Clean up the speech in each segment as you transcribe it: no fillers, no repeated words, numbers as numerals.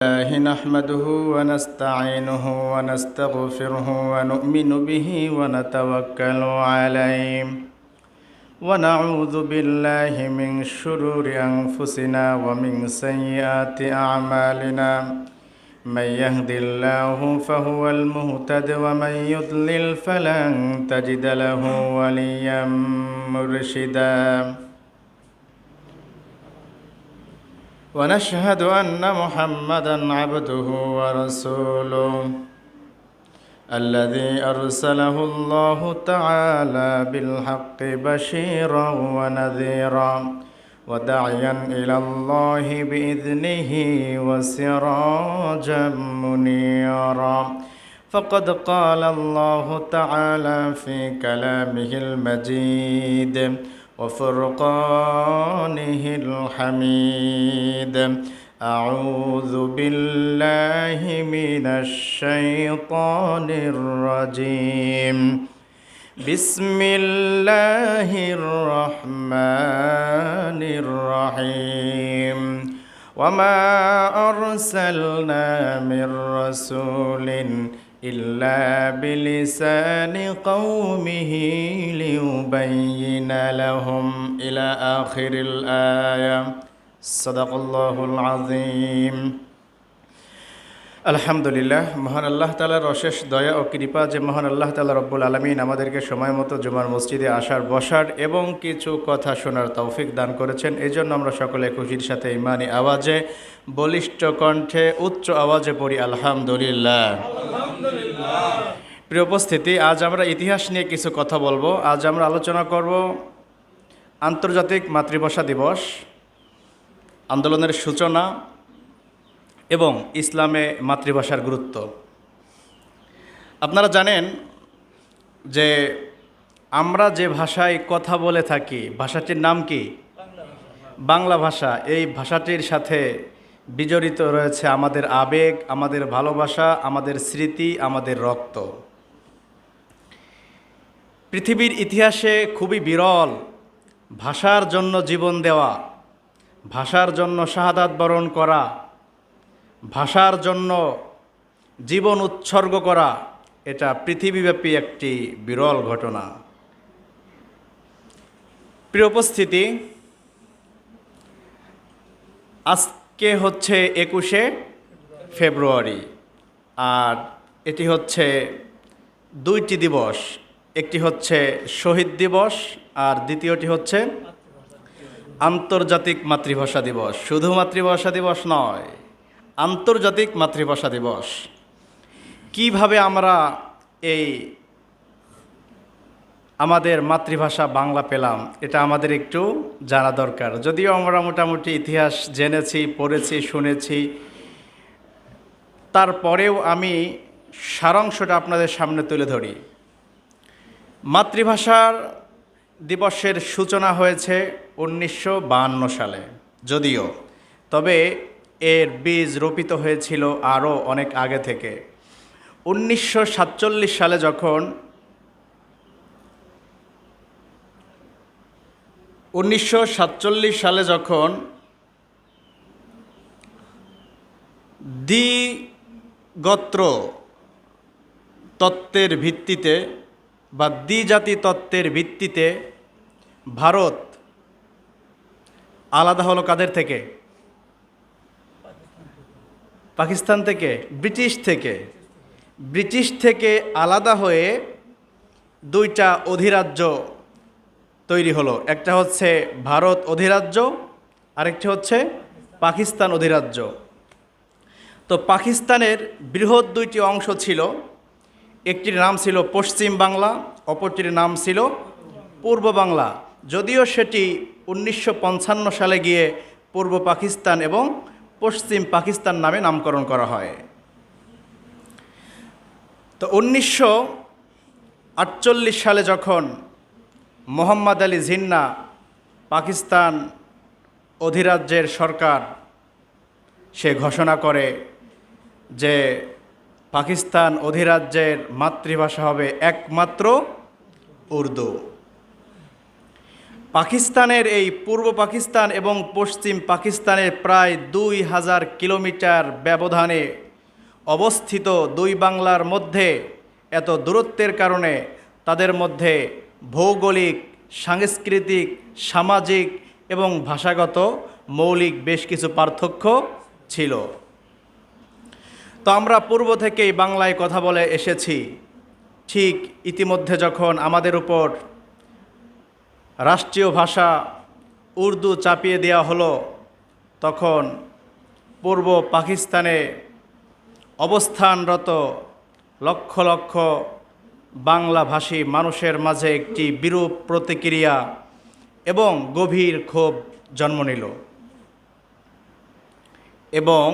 الله نحمده ونستعينه ونستغفره ونؤمن به ونتوكل عليه ونعوذ بالله من شرور أنفسنا ومن سيئات أعمالنا من يهد الله فهو المهتد ومن يضلل فلن تجد له وليا مرشدا ونشهد أن محمدًا عبده ورسوله الذي أرسله الله تعالى بالحق بشيرًا ونذيرًا وداعيًا إلى الله بإذنه وسراجًا منيرًا فقد قال الله تعالى في كلامه المجيد وفرقانه الحميد أعوذ بالله من الشيطان الرجيم بسم الله الرحمن الرحيم وما أرسلنا من رسول إلا بلسان قومه ليبين لهم إلى آخر الآية صدق الله العظيم আলহামদুলিল্লাহ। মহান আল্লাহ তাআলার অশেষ দয়া ও কৃপা যে মহান আল্লাহ তাআলা রব্বুল আলামিন আমাদেরকে সময় মতো জুমার মসজিদে আসার, বসার এবং কিছু কথা শোনার তৌফিক দান করেছেন। এই জন্য আমরা সকলে খুশির সাথে ইমানি আওয়াজে, বলিষ্ঠ কণ্ঠে, উচ্চ আওয়াজে পড়ি আলহামদুলিল্লাহ। প্রিয় উপস্থিতি, আজ আমরা ইতিহাস নিয়ে কিছু কথা বলবো। আজ আমরা আলোচনা করব আন্তর্জাতিক মাতৃভাষা দিবস, আন্দোলনের সূচনা এবং ইসলামে মাতৃভাষার গুরুত্ব। আপনারা জানেন যে আমরা যে ভাষায় কথা বলে থাকি, ভাষাটির নাম কি? বাংলা ভাষা। এই ভাষাটির সাথে বিজড়িত রয়েছে আমাদের আবেগ, আমাদের ভালোবাসা, আমাদের স্মৃতি, আমাদের রক্ত। পৃথিবীর ইতিহাসে খুবই বিরল ভাষার জন্য জীবন দেওয়া, ভাষার জন্য শাহাদাত বরণ করা, ভাষার জন্য জীবন উৎসর্গ করা, এটা পৃথিবীব্যাপী একটি বিরল ঘটনা। প্রিয় উপস্থিতি, আজকে হচ্ছে 21শে ফেব্রুয়ারি, আর এটি হচ্ছে দুইটি দিবস। একটি হচ্ছে শহীদ দিবস আর দ্বিতীয়টি হচ্ছে আন্তর্জাতিক মাতৃভাষা দিবস। শুধু মাতৃভাষা দিবস নয়, আন্তর্জাতিক মাতৃভাষা দিবস। কিভাবে আমরা এই আমাদের মাতৃভাষা বাংলা পেলাম, এটা আমাদের একটু জানা দরকার। যদিও আমরা মোটামুটি ইতিহাস জেনেছি, পড়েছি, শুনেছি, তারপরেও আমি সারাংশটা আপনাদের সামনে তুলে ধরি। মাতৃভাষার দিবসের সূচনা হয়েছে 1952 সালে, যদিও তবে এর বীজ রোপিত হয়েছিল আরও অনেক আগে থেকে। 1947 সালে যখন দ্বিগোত্র তত্ত্বের ভিত্তিতে বা দ্বিজাতি তত্ত্বের ভিত্তিতে ভারত আলাদা হলো কাদের থেকে? পাকিস্তান থেকে, ব্রিটিশ থেকে আলাদা হয়ে দুইটা অধিরাজ্য তৈরি হলো। একটা হচ্ছে ভারত অধিরাজ্য, আরেকটি হচ্ছে পাকিস্তান অধিরাজ্য। তো পাকিস্তানের বৃহৎ দুইটি অংশ ছিল, একটির নাম ছিল পশ্চিম বাংলা, অপরটির নাম ছিল পূর্ব বাংলা। যদিও সেটি 1955 সালে গিয়ে পূর্ব পাকিস্তান এবং পশ্চিম পাকিস্তান নামে নামকরণ করা হয়। তো 1948 সালে যখন মোহাম্মদ আলী জিন্নাহ পাকিস্তান অধিরাজ্যের সরকার, সে ঘোষণা করে যে পাকিস্তান অধিরাজ্যের মাতৃভাষা হবে একমাত্র উর্দু। পাকিস্তানের এই পূর্ব পাকিস্তান এবং পশ্চিম পাকিস্তানের প্রায় 2000 কিলোমিটার ব্যবধানে অবস্থিত দুই বাংলার মধ্যে এত দূরত্বের কারণে তাদের মধ্যে ভৌগোলিক, সাংস্কৃতিক, সামাজিক এবং ভাষাগত মৌলিক বেশ কিছু পার্থক্য ছিল। তো আমরা পূর্ব থেকেই বাংলায় কথা বলে এসেছি। ঠিক ইতিমধ্যে যখন আমাদের উপর রাষ্ট্রীয় ভাষা উর্দু চাপিয়ে দেওয়া হলো, তখন পূর্ব পাকিস্তানে অবস্থানরত লক্ষ লক্ষ বাংলাভাষী মানুষের মাঝে একটি বিরূপ প্রতিক্রিয়া এবং গভীর ক্ষোভ জন্ম নিল এবং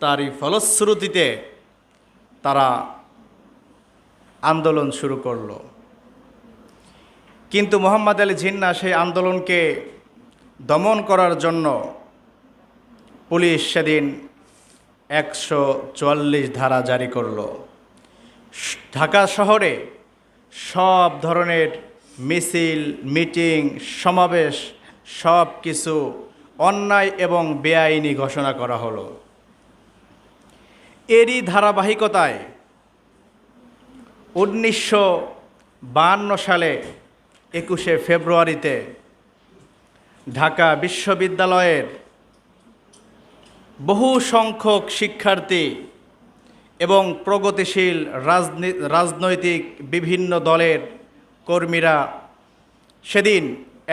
তারই ফলশ্রুতিতে তারা আন্দোলন শুরু করলো। কিন্তু মোহাম্মদ আলী জিন্নাহ সেই আন্দোলনকে দমন করার জন্য পুলিশ সেদিন 144 ধারা জারি করল। ঢাকা শহরে সব ধরনের মিছিল, মিটিং, সমাবেশ সব কিছু অন্যায় এবং বেআইনি ঘোষণা করা হলো। এরই ধারাবাহিকতায় 1952 সালে 21শে ফেব্রুয়ারিতে ঢাকা বিশ্ববিদ্যালয়ের বহু সংখ্যক শিক্ষার্থী এবং প্রগতিশীল রাজনৈতিক বিভিন্ন দলের কর্মীরা সেদিন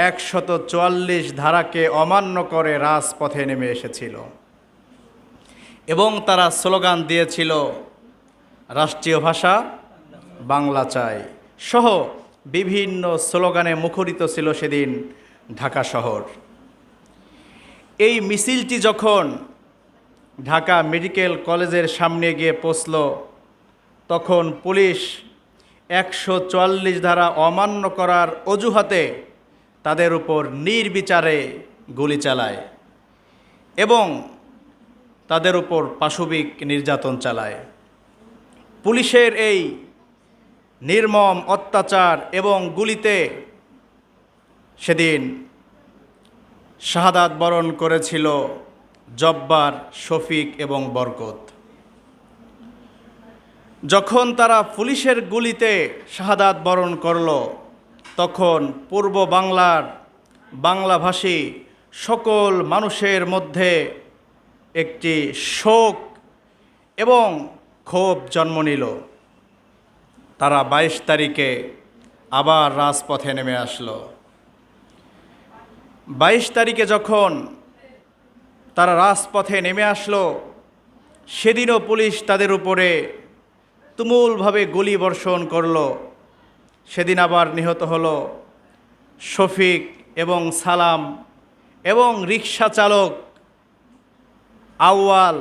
144 ধারাকে অমান্য করে রাজপথে নেমে এসেছিল এবং তারা স্লোগান দিয়েছিল, রাষ্ট্রীয় ভাষা বাংলা চাই সহ বিভিন্ন স্লোগানে মুখরিত ছিল সেদিন ঢাকা শহর। এই মিছিলটি যখন ঢাকা মেডিকেল কলেজের সামনে গিয়ে পৌঁছল, তখন পুলিশ 144 ধারা অমান্য করার অজুহাতে তাদের উপর নির্বিচারে গুলি চালায় এবং তাদের উপর পাশবিক নির্যাতন চালায়। পুলিশের এই নির্মম অত্যাচার এবং গুলিতে সেদিন শাহাদাত বরণ করেছিল জব্বার, শফিক এবং বরকত। যখন তারা পুলিশের গুলিতে শাহাদাত বরণ করল, তখন পূর্ব বাংলার বাংলাভাষী সকল মানুষের মধ্যে একটি শোক এবং ক্ষোভ জন্ম নিল। তারা 22 তারিখে আবার রাজপথে নেমে আসলো। 22 তারিখে যখন তারা রাজপথে নেমে আসলো, সেদিনও পুলিশ তাদের উপরে তুমুলভাবে গুলি বর্ষণ করলো। সেদিন আবার নিহত হলো শফিক এবং সালাম এবং রিক্সা চালক আউয়াল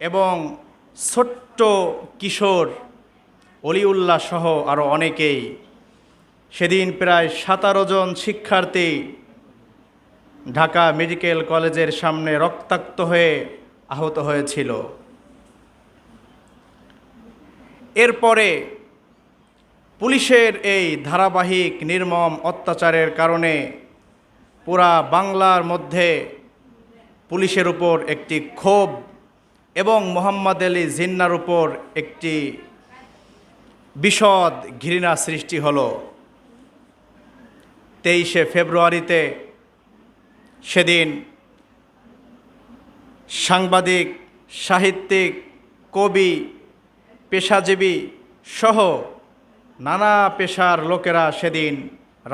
এবং ছোট্ট কিশোর অলিউল্লাহ সহ আরও অনেকেই। সেদিন প্রায় 17 জন শিক্ষার্থী ঢাকা মেডিকেল কলেজের সামনে রক্তাক্ত হয়ে আহত হয়েছিল। এরপরে পুলিশের এই ধারাবাহিক নির্মম অত্যাচারের কারণে পুরা বাংলার মধ্যে পুলিশের উপর একটি ক্ষোভ এবং মোহাম্মদ আলী জিন্নাহর উপর একটি বিশদ ঘৃণা সৃষ্টি হলো। 23শে ফেব্রুয়ারিতে সেদিন সাংবাদিক, সাহিত্যিক, কবি, পেশাজীবী সহ নানা পেশার লোকেরা সেদিন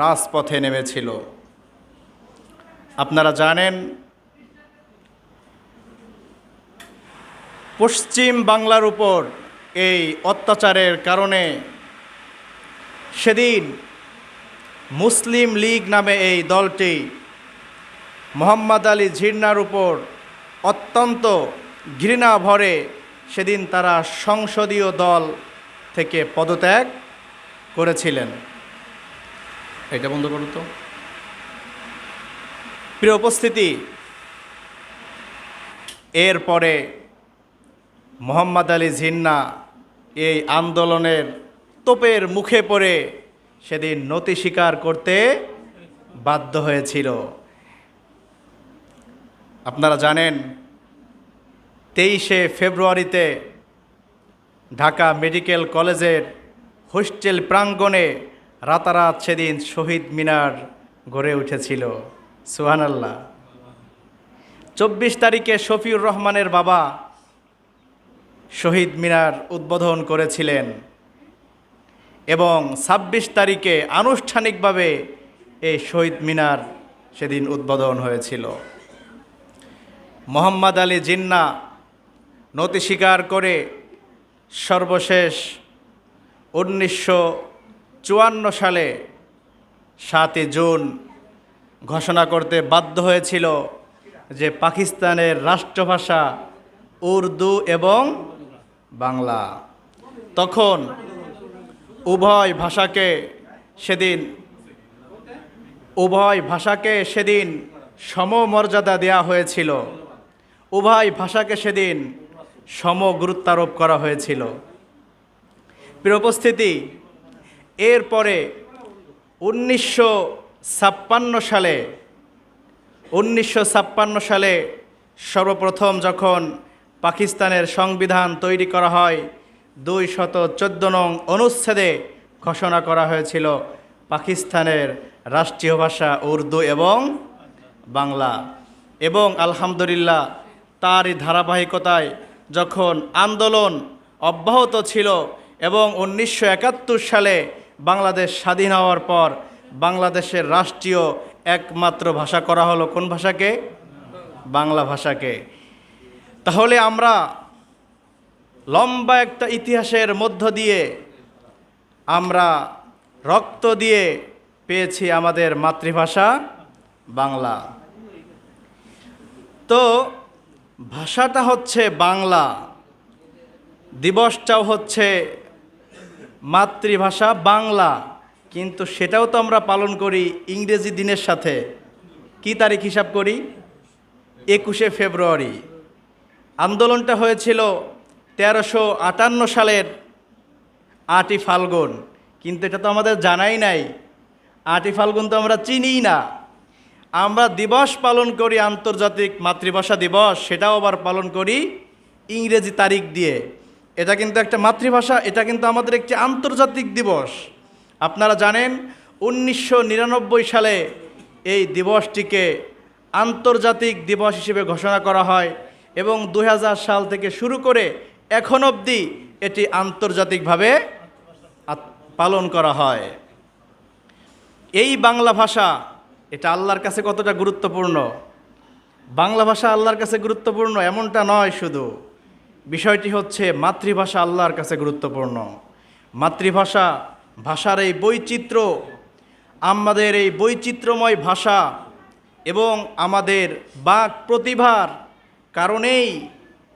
রাজপথে নেমেছিল। আপনারা জানেন, পশ্চিম বাংলার উপর এই অত্যাচারের কারণে সেদিন মুসলিম লীগ নামে এই দলটি মোহাম্মদ আলী জিন্নাহর উপর অত্যন্ত ঘৃণা ভরে সেদিন তারা সংসদীয় দল থেকে পদত্যাগ করেছিলেন। এটা বন্ধ করো তো। প্রিয় উপস্থিতি, এরপরে মোহাম্মদ আলী জিন্নাহ এই আন্দোলনের তোপের মুখে পড়ে সেদিন নতি স্বীকার করতে বাধ্য হয়েছিল। আপনারা জানেন 23শে ফেব্রুয়ারিতে ঢাকা মেডিকেল কলেজের হোস্টেল প্রাঙ্গণে রাতারাত সেদিন শহীদ মিনার গড়ে উঠেছিল। সুবহানাল্লাহ। 24 তারিখে শফিউর রহমানের বাবা শহীদ মিনার উদ্বোধন করেছিলেন এবং 26 তারিখে আনুষ্ঠানিকভাবে এই শহীদ মিনার সেদিন উদ্বোধন হয়েছিল। মোহাম্মদ আলী জিন্না নতি স্বীকার করে সর্বশেষ 1954 সালে 7 জুন ঘোষণা করতে বাধ্য হয়েছিল যে পাকিস্তানের রাষ্ট্রভাষা উর্দু এবং বাংলা। তখন উভয় ভাষাকে সেদিন সমমর্যাদা দেওয়া হয়েছিল, উভয় ভাষাকে সেদিন সম গুরুত্বারোপ করা হয়েছিল। প্রিয় উপস্থিতি, এরপরে 1956 সালে সর্বপ্রথম যখন পাকিস্তানের সংবিধান তৈরি করা হয়, 214 নং অনুচ্ছেদে ঘোষণা করা হয়েছিল পাকিস্তানের রাষ্ট্রীয় ভাষা উর্দু এবং বাংলা। এবং আলহামদুলিল্লাহ তারই ধারাবাহিকতায় যখন আন্দোলন অব্যাহত ছিল এবং 1971 সালে বাংলাদেশ স্বাধীন হওয়ার পর বাংলাদেশের রাষ্ট্রীয় একমাত্র ভাষা করা হলো কোন ভাষাকে? বাংলা ভাষাকে। তাহলে আমরা লম্বা একটা ইতিহাসের মধ্য দিয়ে আমরা রক্ত দিয়ে পেয়েছি আমাদের মাতৃভাষা বাংলা। তো ভাষাটা হচ্ছে বাংলা, দিবসটাও হচ্ছে মাতৃভাষা বাংলা, কিন্তু সেটাও তো আমরা পালন করি ইংরেজি দিনের সাথে। কি তারিখ হিসাব করি? 21শে ফেব্রুয়ারি। আন্দোলনটা হয়েছিল 1358 সালের 8ই ফাল্গুন, কিন্তু এটা তো আমাদের জানাই নাই। 8ই ফাল্গুন তো আমরা চিনিই না। আমরা দিবস পালন করি আন্তর্জাতিক মাতৃভাষা দিবস, সেটাও আবার পালন করি ইংরেজি তারিখ দিয়ে। এটা কিন্তু একটা মাতৃভাষা, এটা কিন্তু আমাদের একটি আন্তর্জাতিক দিবস। আপনারা জানেন 1999 সালে এই দিবসটিকে আন্তর্জাতিক দিবস হিসেবে ঘোষণা করা হয় এবং 2000 সাল থেকে শুরু করে এখন অবধি এটি আন্তর্জাতিকভাবে পালন করা হয়। এই বাংলা ভাষা, এটা আল্লাহর কাছে কতটা গুরুত্বপূর্ণ? বাংলা ভাষা আল্লাহর কাছে গুরুত্বপূর্ণ এমনটা নয় শুধু, বিষয়টি হচ্ছে মাতৃভাষা আল্লাহর কাছে গুরুত্বপূর্ণ। মাতৃভাষা, ভাষার এই বৈচিত্র্য, আমাদের এই বৈচিত্র্যময় ভাষা এবং আমাদের বাক প্রতিভার কারণেই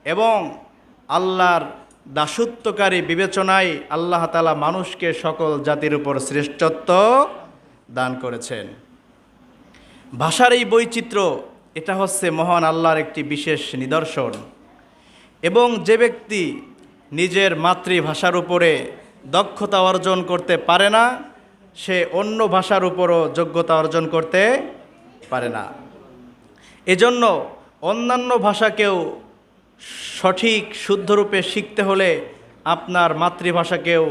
এবং আল্লাহর দাসত্বকারী বিবেচনায় আল্লাহ তাআলা মানুষকে সকল জাতির উপর শ্রেষ্ঠত্ব দান করেছেন। ভাষার এই বৈচিত্র্য, এটা হচ্ছে মহান আল্লাহর একটি বিশেষ নিদর্শন। এবং যে ব্যক্তি নিজের মাতৃভাষার উপরে দক্ষতা অর্জন করতে পারে না, সে অন্য ভাষার উপরও যোগ্যতা অর্জন করতে পারে না। এজন্য অন্যান্য ভাষাকেও সঠিক শুদ্ধরূপে শিখতে হলে আপনার মাতৃভাষাকেও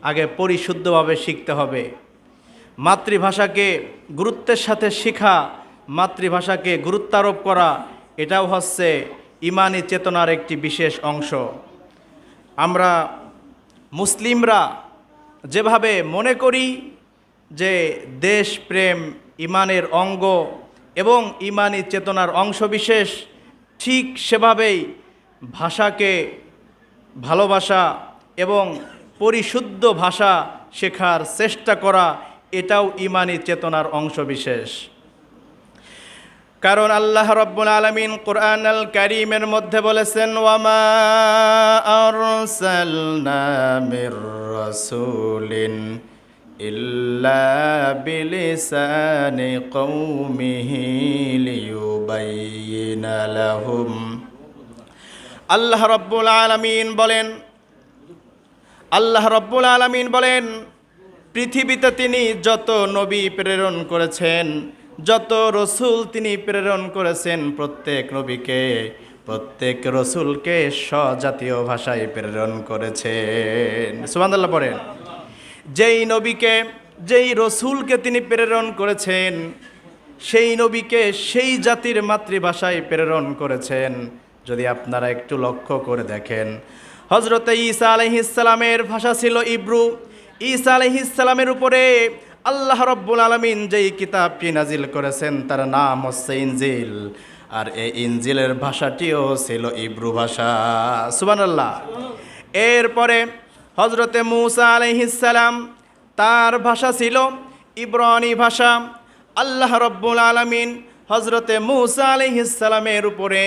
আগে পরিশুদ্ধভাবে শিখতে হবে। মাতৃভাষাকে গুরুত্বের সাথে শেখা, মাতৃভাষাকে গুরুত্বারোপ করা, এটাও হচ্ছে ইমানি চেতনার একটি বিশেষ অংশ। আমরা মুসলিমরা যেভাবে মনে করি যে দেশপ্রেম ইমানের অঙ্গ এবং ইমানি চেতনার অংশবিশেষ, ঠিক সেভাবেই ভাষাকে ভালোবাসা এবং পরিশুদ্ধ ভাষা শেখার চেষ্টা করা, এটাও ইমানি চেতনার অংশবিশেষ। কারণ আল্লাহ রাব্বুল আলামিন কুরআনুল কারীমের মধ্যে বলেছেন, ওয়ামা আরসালনা মির রাসূলিন ইল্লা বিলিসানি কওমিহি লিয়ুবাইয়িনা লাহুম। আল্লাহ রাব্বুল আলামিন বলেন পৃথিবীতে তিনি যত নবী প্রেরণ করেছেন, যত রসুল তিনি প্রেরণ করেছেন, প্রত্যেক নবীকে, প্রত্যেক রসুলকে স্বজাতীয় ভাষায় প্রেরণ করেছেন। সুবহানাল্লাহ পড়েন। যেই নবীকে, যেই রসুলকে তিনি প্রেরণ করেছেন, সেই নবীকে সেই জাতির মাতৃভাষায় প্রেরণ করেছেন। যদি আপনারা একটু লক্ষ্য করে দেখেন, হজরতে ঈসা আলাইহিস সালামের ভাষা ছিল ইব্রু। ঈসা আলাইহিস সালামের উপরে আল্লাহ রব্বুল আলামিন যেই কিতাবটি নাজিল করেছেন তার নাম হচ্ছে ইনজিল, আর এই ইনজিলের ভাষাটিও ছিল ইব্রু ভাষা। সুবহানাল্লাহ। এরপরে হজরতে মূসা আলাইহিস সালাম, তার ভাষা ছিল ইব্রানি ভাষা। আল্লাহ রব্বুল আলামিন হজরতে মূসা আলাইহিস সালামের উপরে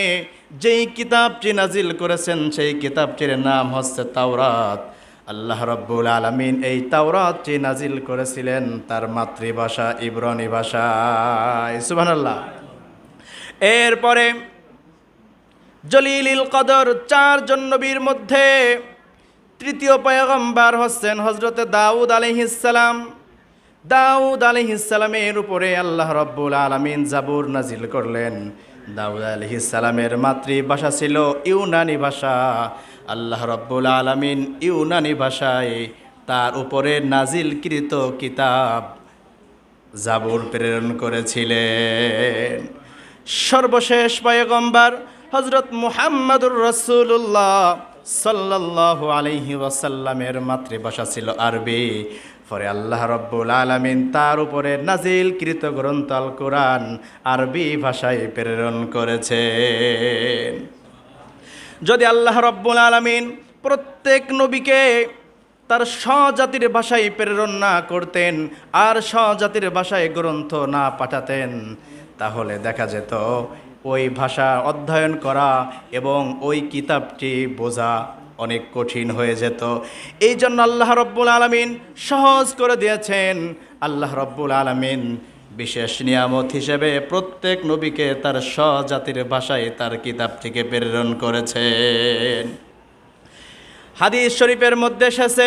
যেই কিতাবটি নাজিল করেছেন সেই কিতাবটির নাম হচ্ছে তাওরাত। আল্লাহ রব্বুল আলামিন এই তাওরাতটি নাজিল করেছিলেন তার মাতৃভাষা ইব্রানি ভাষায়। সুবহানাল্লাহ। এরপরে জলিলুল কদর চারজন নবীর মধ্যে তৃতীয় পয়গম্বর হচ্ছেন হজরতে দাউদ আলাইহিস সালাম। দাউদ আলাইহিস সালামের উপরে আল্লাহ রব্বুল আলামিন জাবুর নাজিল করলেন। দাউদ আলাইহিস সালামের মাতৃভাষা ছিল ইউনানি ভাষা। আল্লাহ রব্বুল আলামিন ইউনানি ভাষায় তার উপরে নাজিলকৃত কিতাব জাবুর প্রেরণ করেছিলেন। সর্বশেষ পয়গম্বর হজরত মুহাম্মদুর রাসূলুল্লাহ সাল্লাল্লাহু আলাইহি ওয়াসাল্লামের মাতৃভাষা ছিল আরবি। পরে আল্লাহ রব্বুল আলামিন তার উপরে নাজিলকৃত গ্রন্থ আল কোরআন আরবি ভাষায় প্রেরণ করেছেন। যদি আল্লাহ রব্বুল আলামিন প্রত্যেক নবীকে তার স্বজাতির ভাষায় প্রেরণ না করতেন আর স্বজাতির ভাষায় গ্রন্থ না পাঠাতেন, তাহলে দেখা যেত ওই ভাষা অধ্যয়ন করা এবং ওই কিতাবটি বোঝা অনেক কঠিন হয়ে যেত। এই জন্য আল্লাহ রব্বুল আলামিন সহজ করে দিয়েছেন। আল্লাহ রব্বুল আলামিন বিশেষ নিয়ামত হিসেবে প্রত্যেক নবীকে তার স্বজাতির ভাষায় তার কিতাবটিকে প্রেরণ করেছেন। হাদিস শরীফের মধ্যে এসেছে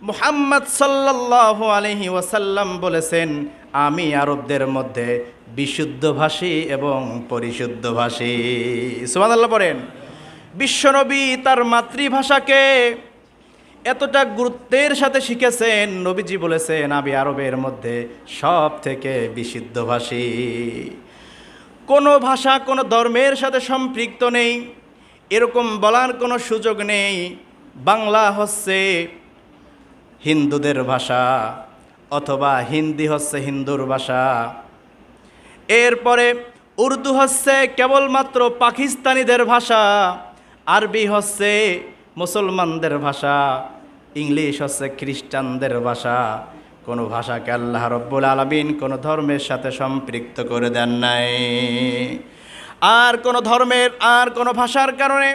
মুহাম্মদ সাল্লাল্লাহু আলাইহি ওয়াসাল্লাম বলেছেন, আমি আরবদের মধ্যে বিশুদ্ধভাষী এবং পরিশুদ্ধভাষী। সুবহানাল্লাহ পড়েন। বিশ্বনবী তার মাতৃভাষাকে এতটা গুরুত্বের সাথে শিখেছেন, নবীজি বলেছেন আমি আরবের মধ্যে সব থেকে বিশুদ্ধভাষী। কোনো ভাষা কোনো ধর্মের সাথে সম্পৃক্ত নেই এরকম বলার কোনো সুযোগ নেই। বাংলা হচ্ছে হিন্দুদের ভাষা অথবা হিন্দি হচ্ছে হিন্দুর ভাষা। এরপরে উর্দু হচ্ছে কেবলমাত্র পাকিস্তানিদের ভাষা, আরবি হচ্ছে মুসলমানদের ভাষা, ইংলিশ হচ্ছে খ্রিস্টানদের ভাষা। কোনো ভাষাকে আল্লাহ রব্বুল আলামিন কোনো ধর্মের সাথে সম্পৃক্ত করে দেন নাই। আর কোনো ধর্মের আর কোনো ভাষার কারণে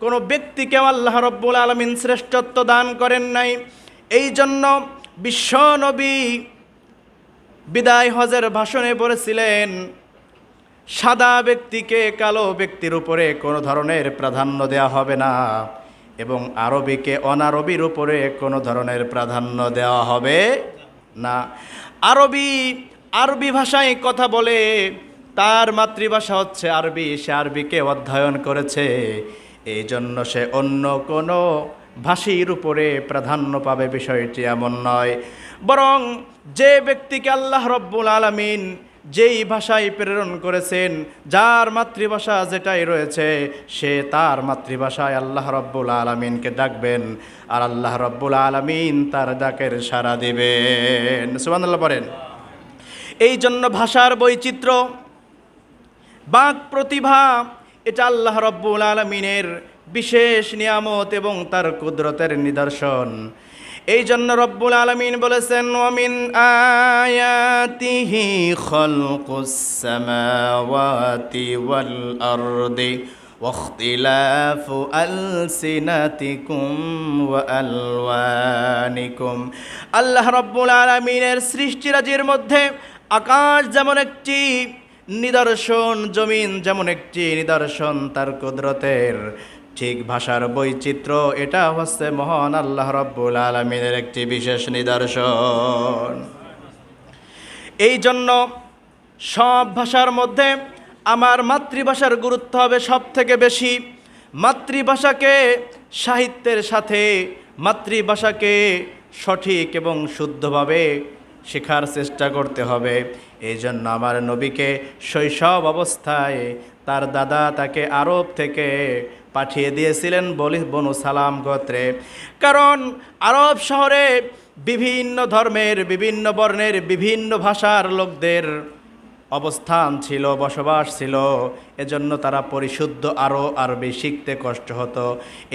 কোনো ব্যক্তিকে আল্লাহ রব্বুল আলামিন শ্রেষ্ঠত্ব দান করেন নাই। এই জন্য বিশ্ব নবী বিদায় হজের ভাষণে বলেছিলেন, সাদা ব্যক্তিকে কালো ব্যক্তির উপরে কোনো ধরনের প্রাধান্য দেওয়া হবে না এবং আরবিকে অনারবির উপরে কোনো ধরনের প্রাধান্য দেওয়া হবে না। আরবি ভাষায় কথা বলে, তার মাতৃভাষা হচ্ছে আরবি, সে আরবিকে অধ্যয়ন করেছে, এই জন্য সে অন্য কোনো ভাষীর উপরে প্রাধান্য পাবে বিষয়টি এমন নয়। বরং যে ব্যক্তিকে আল্লাহ রব্বুল আলামিন যেই ভাষায় প্রেরণ করেছেন, যার মাতৃভাষা যেটাই রয়েছে, সে তার মাতৃভাষায় আল্লাহ রব্বুল আলামিনকে ডাকবেন আর আল্লাহ রব্বুল আলামিন তার ডাকের সাড়া দিবেন। সুবহানাল্লাহ পড়েন। এই জন্য ভাষার বৈচিত্র্য, বাক প্রতিভা, এটা আল্লাহ রব্বুল আলামিনের বিশেষ নিয়ামত এবং তার কুদরতের নিদর্শন। এই জন্য রব্বুল আলামিন বলেছেন, ওয়ামিন আয়াতিহি খালকুস সামাওয়াতি ওয়াল আরদি ওয়াখতিলাফু আলসিনাতিকুম ওয়া আলওয়ানিকুম। আল্লাহ রব্বুল আলামিনের সৃষ্টিরাজির মধ্যে আকাশ যেমন একটি নিদর্শন, জমিন যেমন একটি নিদর্শন তার কুদরতের, ঠিক ভাষার বৈচিত্র্য এটা হচ্ছে মহান আল্লাহ রাব্বুল আলামিনের একটি বিশেষ নিদর্শন। এই জন্য সব ভাষার মধ্যে আমার মাতৃভাষার গুরুত্ব হবে সব থেকে বেশি। মাতৃভাষাকে সাহিত্যের সাথে মাতৃভাষাকে সঠিক এবং শুদ্ধভাবে শেখার চেষ্টা করতে হবে। এই জন্য আমার নবীকে শৈশব অবস্থায় তার দাদা তাকে আরব থেকে পাঠিয়ে দিয়েছিলেন বনু সালাম গোত্রে। কারণ আরব শহরে বিভিন্ন ধর্মের, বিভিন্ন বর্ণের, বিভিন্ন ভাষার লোকদের অবস্থান ছিল, বসবাস ছিল। এজন্য তারা পরিশুদ্ধ আরবি শিখতে কষ্ট হতো।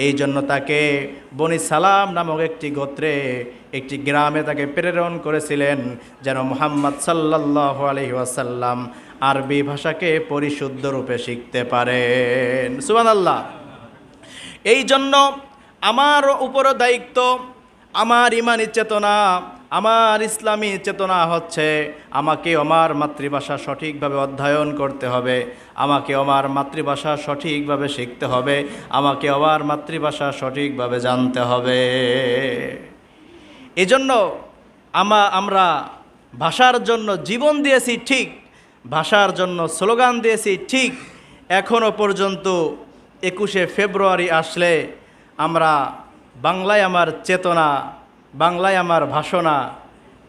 এই জন্য তাকে বনি সালাম নামক একটি গোত্রে, একটি গ্রামে তাকে প্রেরণ করেছিলেন, যেন মুহাম্মদ সাল্লাল্লাহু আলাইহি ওয়াসাল্লাম আরবি ভাষাকে পরিশুদ্ধ রূপে শিখতে পারেন। সুবহানাল্লাহ। এই জন্য আমার উপরও দায়িত্ব, আমার ইমানি চেতনা, আমার ইসলামী চেতনা হচ্ছে আমাকে আমার মাতৃভাষা সঠিকভাবে অধ্যয়ন করতে হবে, আমাকে আমার মাতৃভাষা সঠিকভাবে শিখতে হবে, আমাকে আমার মাতৃভাষা সঠিকভাবে জানতে হবে। এজন্য আমরা ভাষার জন্য জীবন দিয়েছি ঠিক, ভাষার জন্য স্লোগান দিয়েছি ঠিক। এখনও পর্যন্ত 21শে ফেব্রুয়ারি আসলে আমরা বাংলায় আমার চেতনা, বাংলায় আমার ভাষণা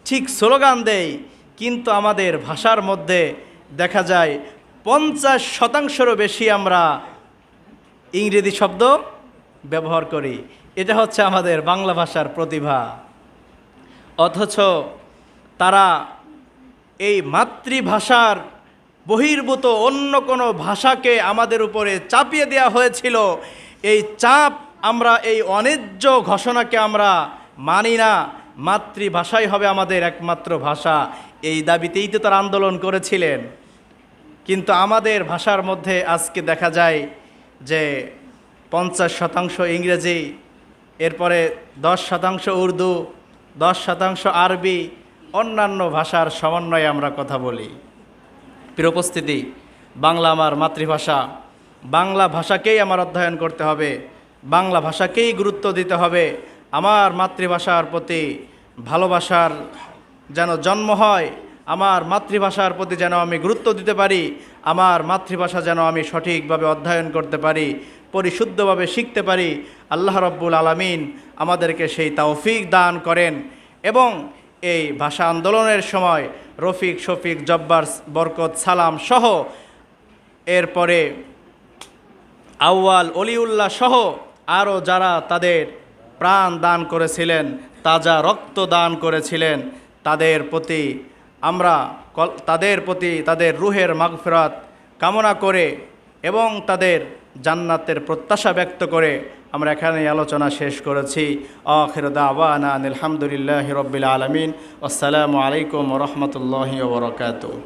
ঠিক স্লোগান দেই, কিন্তু আমাদের ভাষার মধ্যে দেখা যায় 50%-রও বেশি আমরা ইংরেজি শব্দ ব্যবহার করি। এটা হচ্ছে আমাদের বাংলা ভাষার প্রতিভা। অথচ তারা এই মাতৃভাষার বহির্ভূত অন্য কোনো ভাষাকে আমাদের উপরে চাপিয়ে দেওয়া হয়েছিল। এই চাপ, আমরা এই অন্যায্য ঘোষণাকে আমরা মানি না। মাতৃভাষাই হবে আমাদের একমাত্র ভাষা, এই দাবিতেই তো তারা আন্দোলন করেছিলেন। কিন্তু আমাদের ভাষার মধ্যে আজকে দেখা যায় যে 50% ইংরেজি, এরপরে 10% উর্দু, 10% আরবি, অন্যান্য ভাষার সমন্বয়ে আমরা কথা বলি। প্রিয় উপস্থিতি, বাংলা আমার মাতৃভাষা, বাংলা ভাষাকেই আমার অধ্যয়ন করতে হবে, বাংলা ভাষাকেই গুরুত্ব দিতে হবে। আমার মাতৃভাষার প্রতি ভালোবাসার যেন জন্ম হয়, আমার মাতৃভাষার প্রতি যেন আমি গুরুত্ব দিতে পারি, আমার মাতৃভাষা যেন আমি সঠিকভাবে অধ্যয়ন করতে পারি, পরিশুদ্ধভাবে শিখতে পারি। আল্লাহ রাব্বুল আলামিন আমাদেরকে সেই তৌফিক দান করেন। এবং এই ভাষা আন্দোলনের সময় রফিক, শফিক, জব্বার, বরকত, সালাম সহ, এরপরে আউয়াল, অলিউল্লাহ সহ আরও যারা তাদের প্রাণ দান করেছিলেন, তাজা রক্ত দান করেছিলেন, তাদের প্রতি তাদের রুহের মাগফিরাত কামনা করে এবং তাদের জান্নাতের প্রত্যাশা ব্যক্ত করে আমরা এখানে আলোচনা শেষ করেছি। আখিরু দাওয়ানা আলহামদুলিল্লাহি রাব্বিল আলামিন। আসসালামু আলাইকুম ওয়া রাহমাতুল্লাহি ওয়া বারাকাতুহু।